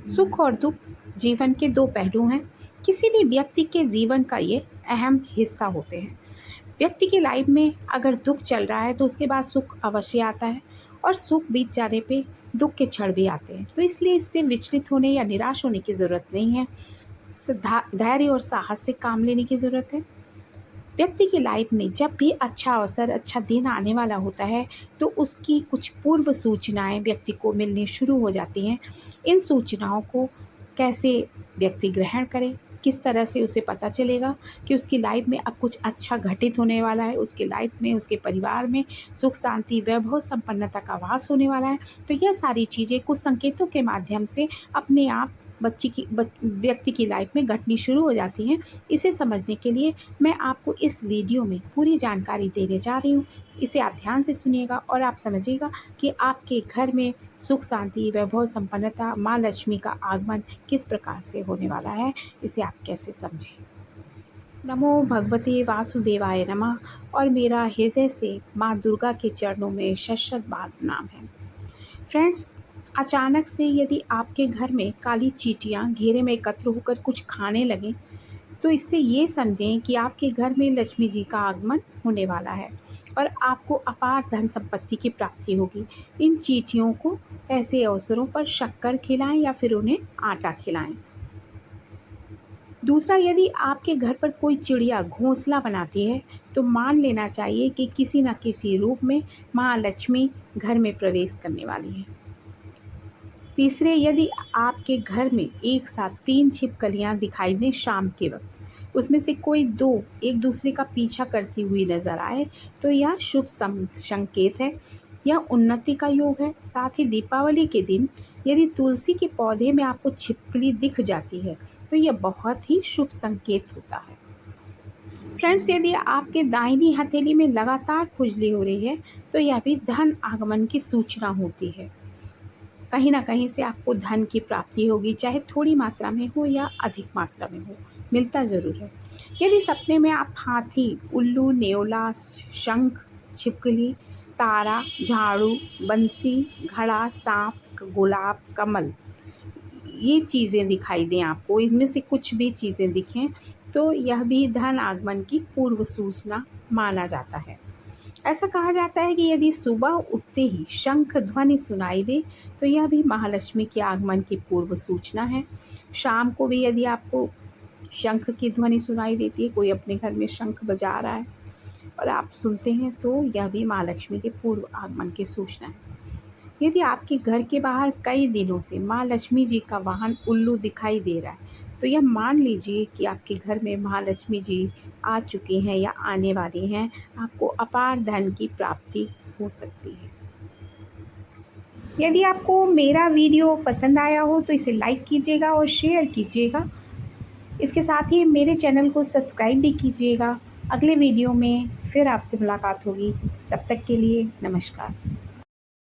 सुख और दुख जीवन के दो पहलू हैं। किसी भी व्यक्ति के जीवन का ये अहम हिस्सा होते हैं। व्यक्ति की लाइफ में अगर दुख चल रहा है तो उसके बाद सुख अवश्य आता है, और सुख बीत जाने पे दुख के क्षण भी आते हैं। तो इसलिए इससे विचलित होने या निराश होने की ज़रूरत नहीं है। धैर्य और साहस से काम लेने की ज़रूरत है। व्यक्ति की लाइफ में जब भी अच्छा अवसर, अच्छा दिन आने वाला होता है तो उसकी कुछ पूर्व सूचनाएं व्यक्ति को मिलनी शुरू हो जाती हैं। इन सूचनाओं को कैसे व्यक्ति ग्रहण करे, किस तरह से उसे पता चलेगा कि उसकी लाइफ में अब कुछ अच्छा घटित होने वाला है, उसकी लाइफ में, उसके परिवार में सुख शांति वैभव संपन्नता का वास होने वाला है। तो यह सारी चीज़ें कुछ संकेतों के माध्यम से अपने आप व्यक्ति की लाइफ में घटनी शुरू हो जाती हैं। इसे समझने के लिए मैं आपको इस वीडियो में पूरी जानकारी देने जा रही हूँ। इसे आप ध्यान से सुनिएगा और आप समझिएगा कि आपके घर में सुख शांति वैभव संपन्नता, माँ लक्ष्मी का आगमन किस प्रकार से होने वाला है, इसे आप कैसे समझें। नमो भगवते वासुदेवाय नमः। और मेरा हृदय से माँ दुर्गा के चरणों में शत बार प्रणाम है। फ्रेंड्स, अचानक से यदि आपके घर में काली चींटियाँ घेरे में एकत्र होकर कुछ खाने लगें तो इससे ये समझें कि आपके घर में लक्ष्मी जी का आगमन होने वाला है और आपको अपार धन संपत्ति की प्राप्ति होगी। इन चींटियों को ऐसे अवसरों पर शक्कर खिलाएं या फिर उन्हें आटा खिलाएं। दूसरा, यदि आपके घर पर कोई चिड़िया घोंसला बनाती है तो मान लेना चाहिए कि किसी न किसी रूप में माँ लक्ष्मी घर में प्रवेश करने वाली है। तीसरे, यदि आपके घर में एक साथ 3 छिपकलियाँ दिखाई दें शाम के वक्त, उसमें से कोई 2 एक दूसरे का पीछा करती हुई नजर आए तो यह शुभ संकेत है, यह उन्नति का योग है। साथ ही दीपावली के दिन यदि तुलसी के पौधे में आपको छिपकली दिख जाती है तो यह बहुत ही शुभ संकेत होता है। फ्रेंड्स, यदि आपके दाहिनी हथेली में लगातार खुजली हो रही है तो यह भी धन आगमन की सूचना होती है। कहीं ना कहीं से आपको धन की प्राप्ति होगी, चाहे थोड़ी मात्रा में हो या अधिक मात्रा में हो, मिलता ज़रूर है। यदि सपने में आप हाथी, उल्लू, नेवला, शंख, छिपकली, तारा, झाड़ू, बंसी, घड़ा, सांप, गुलाब, कमल, ये चीज़ें दिखाई दें आपको, इनमें से कुछ भी चीज़ें दिखें तो यह भी धन आगमन की पूर्व सूचना माना जाता है। ऐसा कहा जाता है कि यदि सुबह उठते ही शंख ध्वनि सुनाई दे तो यह भी महालक्ष्मी के आगमन की पूर्व सूचना है। शाम को भी यदि आपको शंख की ध्वनि सुनाई देती है, कोई अपने घर में शंख बजा रहा है और आप सुनते हैं, तो यह भी महालक्ष्मी के पूर्व आगमन की सूचना है। यदि आपके घर के बाहर कई दिनों से माँ लक्ष्मी जी का वाहन उल्लू दिखाई दे रहा है तो यह मान लीजिए कि आपके घर में महालक्ष्मी जी आ चुकी हैं या आने वाली हैं। आपको अपार धन की प्राप्ति हो सकती है। यदि आपको मेरा वीडियो पसंद आया हो तो इसे लाइक कीजिएगा और शेयर कीजिएगा। इसके साथ ही मेरे चैनल को सब्सक्राइब भी कीजिएगा। अगले वीडियो में फिर आपसे मुलाकात होगी। तब तक के लिए नमस्कार।